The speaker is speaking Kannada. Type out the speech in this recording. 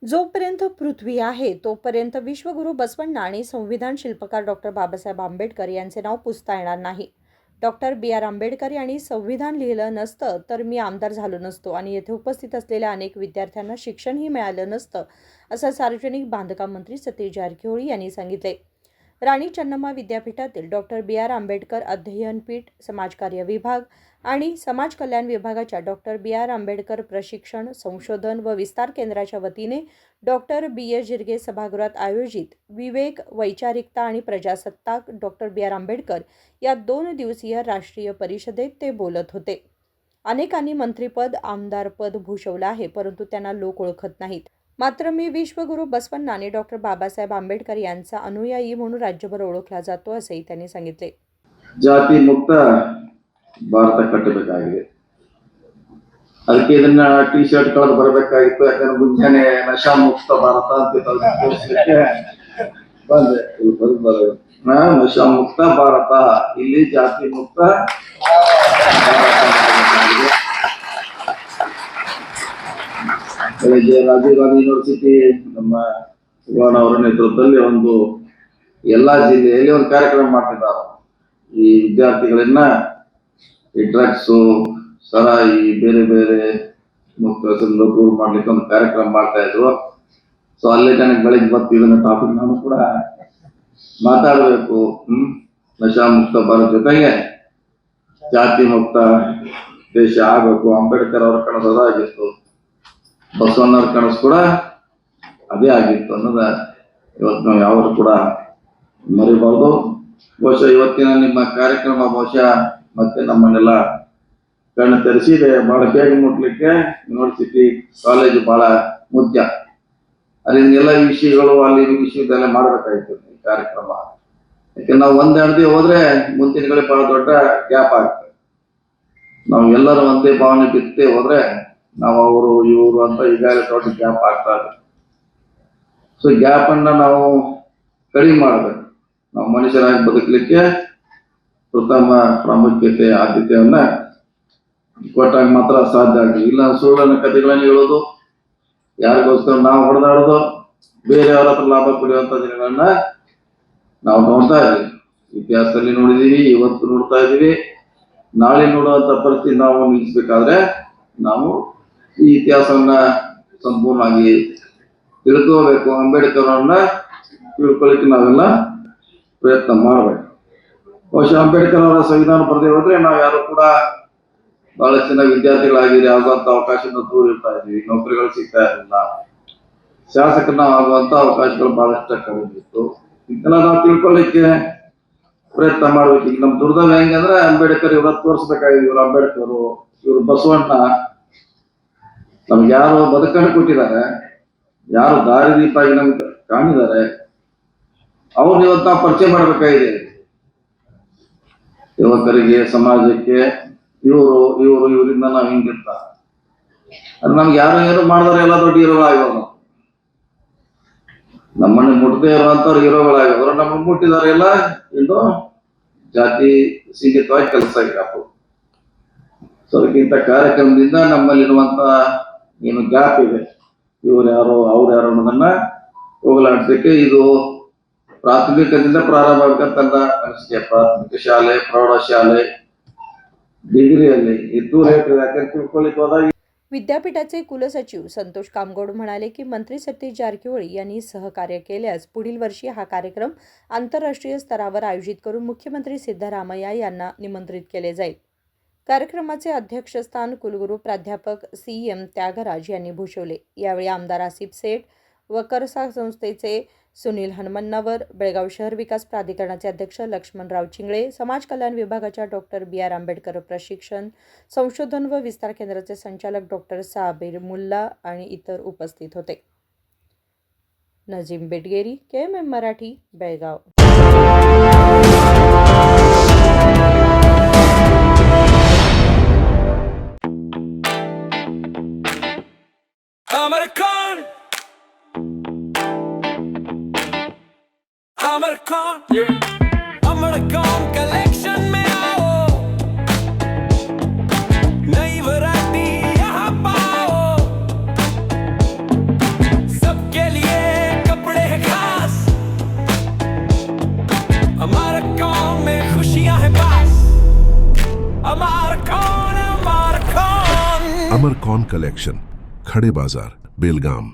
जोपर्यंत पृथ्वी आहे तोपर्यंत विश्वगुरू बसवण्णा आणि संविधान शिल्पकार डॉक्टर बाबासाहेब आंबेडकर यांचे नाव पुसता येणार नाही. Doctor B R. आंबेडकर यांनी संविधान लिहिलं नसतं तर मी आमदार झालो नसतो आणि येथे उपस्थित असलेल्या अनेक विद्यार्थ्यांना शिक्षणही मिळालं नसतं, असं सार्वजनिक बांधकाम मंत्री सतीश जारकिहोळी यांनी सांगितले. राणी चन्नम्मा विद्यापीठातील डॉक्टर बी.आर. आंबेडकर अध्ययनपीठ, समाजकार्य विभाग आणि समाज कल्याण विभागाच्या डॉक्टर बी.आर. आंबेडकर प्रशिक्षण, संशोधन व विस्तार केंद्राच्या वतीने डॉक्टर बी.एस. जिरगे सभागृहात आयोजित विवेक, वैचारिकता आणि प्रजासत्ताक डॉक्टर बी.आर. आंबेडकर या 2 दिवसीय राष्ट्रीय परिषदेत ते बोलत होते. अनेकांनी मंत्रिपद, आमदारपद भूषवलं आहे, परंतु त्यांना लोक ओळखत नाहीत. मात्र मी विश्वगुरू बसवण्णा आणि डॉक्टर बाबासाहेब आंबेडकर यांचा अनुयायी म्हणून राज्यभर ओळखला जातो, असेही त्यांनी सांगितले. ಜಾತಿ ಮುಕ್ತ ಭಾರತ ಕಟ್ಟಬೇಕಾಗಿದೆ. ಅದಕ್ಕೆ ಇದನ್ನ ಟಿ ಶರ್ಟ್ ಕಳೆದು ಬರಬೇಕಾಗಿತ್ತು. ಯಾಕಂದ್ರೆ ಮುಂಜಾನೆ ನಶಾ ಮುಕ್ತ ಭಾರತ ಅಂತ ತೋರಿಸಲಿಕ್ಕೆ ಬಂದೆ. ನಶಾ ಮುಕ್ತ ಭಾರತ, ಇಲ್ಲಿ ಜಾತಿ ಮುಕ್ತ ಬೆಳಿಗ್ಗೆ ರಾಜೀವ್ ಗಾಂಧಿ ಯೂನಿವರ್ಸಿಟಿ ನಮ್ಮ ಸುವರ್ಣ ಅವರ ನೇತೃತ್ವದಲ್ಲಿ ಒಂದು ಎಲ್ಲಾ ಜಿಲ್ಲೆಯಲ್ಲಿ ಒಂದು ಕಾರ್ಯಕ್ರಮ ಮಾಡ್ತಿದ್ದಾರೆ. ಈ ವಿದ್ಯಾರ್ಥಿಗಳನ್ನ ಈ ಡ್ರಗ್ಸು, ಸರಾಯಿ, ಬೇರೆ ಬೇರೆ ಮುಕ್ತದಿಂದ ದೂರ ಮಾಡ್ಲಿಕ್ಕೆ ಒಂದು ಕಾರ್ಯಕ್ರಮ ಮಾಡ್ತಾ ಇದ್ರು. ಸೊ ಅಲ್ಲೇ ನನಗೆ ಬೆಳಿಗ್ಗೆ ಬರ್ತೀವಿ ಇದನ್ನ ಟಾಪಿಕ್ ನಾನು ಕೂಡ ಮಾತಾಡಬೇಕು. ನಶಾ ಮುಕ್ತ ಭಾರತ ಜೊತೆಗೆ ಜಾತಿ ಮುಕ್ತ ದೇಶ ಆಗಬೇಕು. ಅಂಬೇಡ್ಕರ್ ಅವರ ಕನಸು ಅದಾಗಿತ್ತು, ಬಸವಣ್ಣವ್ರ ಕನಸು ಕೂಡ ಅದೇ ಆಗಿತ್ತು ಅನ್ನೋದ ಇವತ್ತು ನಾವು ಯಾರು ಕೂಡ ಮರಿಬಾರ್ದು. ಬಹುಶಃ ಇವತ್ತಿನ ನಿಮ್ಮ ಕಾರ್ಯಕ್ರಮ ಬಹುಶಃ ಮತ್ತೆ ನಮ್ಮನ್ನೆಲ್ಲ ಕಣ್ಣು ತೆರೆಸಿದೆ. ಬಹಳ ಬೇಗ ಮುಟ್ಲಿಕ್ಕೆ ಯೂನಿವರ್ಸಿಟಿ ಕಾಲೇಜು ಬಹಳ ಮುಖ್ಯ. ಅಲ್ಲಿಂದ ಎಲ್ಲ ವಿಷಯಗಳು ಅಲ್ಲಿ ವಿಷಯದಲ್ಲೇ ಮಾಡ್ಬೇಕಾಯ್ತು ಈ ಕಾರ್ಯಕ್ರಮ. ಯಾಕೆ ನಾವು ಒಂದೆರಡು ಹೋದ್ರೆ ಮುಂದಿನ ಕಡೆ ಬಹಳ ದೊಡ್ಡ ಗ್ಯಾಪ್ ಆಗ್ತದೆ. ನಾವು ಎಲ್ಲರೂ ಒಂದೇ ಭಾವನೆ ಬಿತ್ತೇ ಹೋದ್ರೆ ನಾವು ಅವರು ಇವರು ಅಂತ ಈಗಾಗಲೇ ದೊಡ್ಡ ಗ್ಯಾಪ್ ಆಗ್ತಾ ಇದೆ. ಸೊ ಗ್ಯಾಪ್ ಅನ್ನ ನಾವು ಕಡಿಮೆ ಮಾಡಬೇಕು. ನಾವು ಮನುಷ್ಯರಾಗಿ ಬದುಕಲಿಕ್ಕೆ ಪ್ರಥಮ ಪ್ರಾಮುಖ್ಯತೆ, ಆದ್ಯತೆಯನ್ನ ಕೊಟ್ಟಾಗ ಮಾತ್ರ ಸಾಧ್ಯ ಆಗ್ತದೆ. ಇಲ್ಲ ಸುಳ್ಳನ ಕಥೆಗಳನ್ನ ಹೇಳೋದು, ಯಾರಿಗೋಸ್ಕರ ನಾವು ಹೊಡೆದಾಡೋದು, ಬೇರೆಯವರ ಹತ್ರ ಲಾಭ ಪಡೆಯುವಂತ ದಿನಗಳನ್ನ ನಾವು ನೋಡ್ತಾ ಇದ್ದೀವಿ. ಇತಿಹಾಸದಲ್ಲಿ ನೋಡಿದೀವಿ, ಇವತ್ತು ನೋಡ್ತಾ ಇದ್ದೀವಿ. ನಾಳೆ ನೋಡುವಂತ ಪರಿಸ್ಥಿತಿ ನಾವು ನಿಲ್ಲಿಸಬೇಕಾದ್ರೆ ನಾವು ಈ ಇತಿಹಾಸವನ್ನ ಸಂಪೂರ್ಣವಾಗಿ ತಿಳ್ಕೋಬೇಕು. ಅಂಬೇಡ್ಕರ್ ಅವರನ್ನ ತಿಳ್ಕೊಳ್ಳಿಕ್ಕೆ ನಾವೆಲ್ಲ ಪ್ರಯತ್ನ ಮಾಡಬೇಕು. ಬಹುಶಃ ಅಂಬೇಡ್ಕರ್ ಅವರ ಸಂವಿಧಾನ ಬರದೇ ಹೋದ್ರೆ ನಾವು ಯಾರು ಕೂಡ ಬಹಳಷ್ಟು ಜನ ವಿದ್ಯಾರ್ಥಿಗಳಾಗಿ ಆಗುವಂತ ಅವಕಾಶದಿಂದ ದೂರ ಇರ್ತಾ ಇದ್ವಿ. ನೌಕರಿಗಳು ಸಿಗ್ತಾ ಇರಲಿಲ್ಲ. ಶಾಸಕರನ್ನ ಆಗುವಂತ ಅವಕಾಶಗಳು ಬಹಳಷ್ಟು ಕಡಿಮೆ ಇತ್ತು. ಇದೆಲ್ಲ ನಾವು ತಿಳ್ಕೊಳ್ಳಿಕ್ಕೆ ಪ್ರಯತ್ನ ಮಾಡ್ಬೇಕು. ಈಗ ನಮ್ ದುರ್ದೈವ ಹೆಂಗಂದ್ರೆ ಅಂಬೇಡ್ಕರ್ ಇವ್ರ ತೋರಿಸ್ಬೇಕಾಗಿದೆ. ಇವ್ರು ಅಂಬೇಡ್ಕರ್, ಇವ್ರು ಬಸವಣ್ಣ ನಮ್ಗೆ ಯಾರು ಬದುಕನ್ನು ಕೊಟ್ಟಿದ್ದಾರೆ, ಯಾರು ದಾರಿದೀಪ ಆಗಿ ನಮ್ಗೆ ಕಾಣಿದ್ದಾರೆ, ಅವ್ರನ್ನ ಇವತ್ತು ನಾವು ಪರಿಚಯ ಮಾಡ್ಬೇಕಾಗಿದೆ ಯುವಕರಿಗೆ, ಸಮಾಜಕ್ಕೆ. ಇವರಿಂದ ನಾವು ಹಿಂಗಿರ್ತ ಅದು ನಮ್ಗೆ ಯಾರು ಏನು ಮಾಡಿದಾರೆ ಎಲ್ಲ ದೊಡ್ಡ ಹೀರೋಗಳಾಗ್ಯವರು. ನಮ್ಮನ್ನ ಮುಟ್ಟದೇ ಇರುವಂತವ್ರು ಹೀರೋಗಳಾಗ್ಯವರು. ನಮ್ಮನ್ನು ಮುಟ್ಟಿದಾರೆ ಎಲ್ಲ ಇನ್ನು ಜಾತಿ ಸೀಮಿತವಾಗಿ ಕೆಲಸ ಆಗಿರಬಹುದು. ಸೊ ಅದಕ್ಕಿಂತ ಕಾರ್ಯಕ್ರಮದಿಂದ ನಮ್ಮಲ್ಲಿರುವಂತ ಏನು ಗ್ಯಾಪ್ ಇದೆ, ಇವ್ರು ಯಾರು ಅವ್ರು ಯಾರು ಅನ್ನೋದನ್ನ ಹೋಗಲಾಡಿಸಲಿಕ್ಕೆ ಇದು ಪ್ರಾಥಮಿಕದಿಂದ ಪ್ರಾರಂಭ ಆಗಬೇಕಂತ ಅನಿಸಿಕೆ. ಪ್ರಾಥಮಿಕ ಶಾಲೆ, ಪ್ರೌಢಶಾಲೆ, डिग्री विद्यापीठाचे कुलसचिव संतोष कामगोड म्हणाले की मंत्री सतीश जारकिहोळी यांनी सहकार्य केल्यास पुढील वर्षी हा कार्यक्रम आंतरराष्ट्रीय स्तरावर आयोजित करून मुख्यमंत्री सिद्धरामय्या यांना निमंत्रित केले जाईल. कार्यक्रमाचे अध्यक्षस्थान कुलगुरू प्राध्यापक सी.एम. त्यागराज यांनी भूषवले. यावेळी आमदार आसिफ सेठ, वकरसा संस्थेचे सुनील हनुमन्नावर, बेळगाव शहर विकास प्राधिकरणाचे अध्यक्ष लक्ष्मणराव चिंगळे, समाज कल्याण विभागाच्या डॉक्टर बी.आर. आंबेडकर प्रशिक्षण, संशोधन व विस्तार केंद्राचे संचालक डॉक्टर साबिर मुल्ला आणि इतर उपस्थित होते. Najeem Betageri, KMM Marathi, Belgaum. Amarcon collection में आओ, नई वैरायटी यहाँ पाओ, सब समर कॉर्न कलेक्शन, खड़े बाजार, बेलगाम।